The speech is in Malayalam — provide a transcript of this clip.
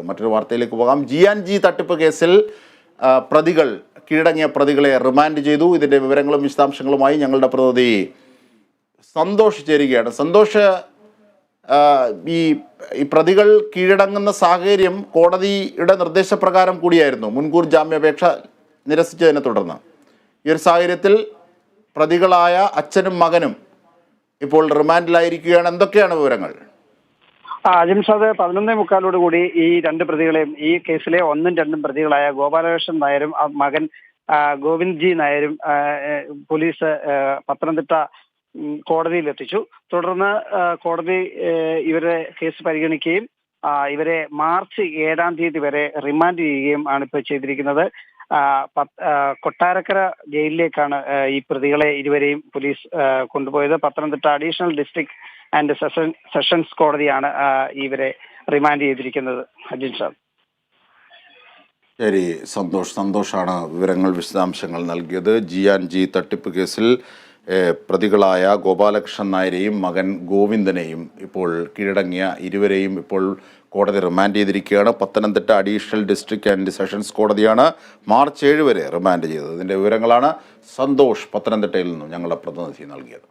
മറ്റൊരു വാർത്തയിലേക്ക് പോകാം. ജി തട്ടിപ്പ് കേസിൽ കീഴടങ്ങിയ പ്രതികളെ റിമാൻഡ് ചെയ്തു. ഇതിൻ്റെ വിവരങ്ങളും വിശദാംശങ്ങളുമായി ഞങ്ങളുടെ പ്രതിനിധി സന്തോഷ് ചേരുകയാണ്. സന്തോഷ്, ഈ പ്രതികൾ കീഴടങ്ങുന്ന സാഹചര്യം കോടതിയുടെ നിർദ്ദേശപ്രകാരം കൂടിയായിരുന്നു. മുൻകൂർ ജാമ്യാപേക്ഷ നിരസിച്ചതിനെ തുടർന്ന് ഈ ഒരു സാഹചര്യത്തിൽ പ്രതികളായ അച്ഛനും മകനും ഇപ്പോൾ റിമാൻഡിലായിരിക്കുകയാണ്. എന്തൊക്കെയാണ് വിവരങ്ങൾ? അജിംഷാദ് 11:45 ഈ രണ്ട് പ്രതികളെയും, ഈ കേസിലെ 1ഉം 2ഉം പ്രതികളായ ഗോപാലകൃഷ്ണൻ നായരും മകൻ ഗോവിന്ദ് ജി നായരും പോലീസ് പത്തനംതിട്ട കോടതിയിൽ എത്തിച്ചു. തുടർന്ന് കോടതി ഇവരെ കേസ് പരിഗണിക്കുകയും ഇവരെ മാർച്ച് 7-ാം തീയതി വരെ റിമാൻഡ് ചെയ്യുകയും ആണ് ഇപ്പോൾ ചെയ്തിരിക്കുന്നത്. കൊട്ടാരക്കര ജയിലിലേക്കാണ് ഈ പ്രതികളെ ഇരുവരെയും പോലീസ് കൊണ്ടുപോയത്. Pathanamthitta additional district and sessions കോടതിയാണ് ഇവരെ റിമാൻഡ് ചെയ്തിരിക്കുന്നത്. അജിൻഷാദ്. ശരി, സന്തോഷാണ് വിവരങ്ങൾ വിശദാംശങ്ങൾ നൽകിയത്. ജി തട്ടിപ്പ് കേസിൽ പ്രതികളായ ഗോപാലകൃഷ്ണൻ നായരെയും മകൻ ഗോവിന്ദനെയും ഇപ്പോൾ കീഴടങ്ങിയ ഇരുവരെയും ഇപ്പോൾ കോടതി റിമാൻഡ് ചെയ്തിരിക്കുകയാണ്. Pathanamthitta additional district and sessions കോടതിയാണ് മാർച്ച് 7 വരെ റിമാൻഡ് ചെയ്തത്. ഇതിൻ്റെ വിവരങ്ങളാണ് സന്തോഷ് പത്തനംതിട്ടയിൽ നിന്നും ഞങ്ങളുടെ പ്രതിനിധി നൽകിയത്.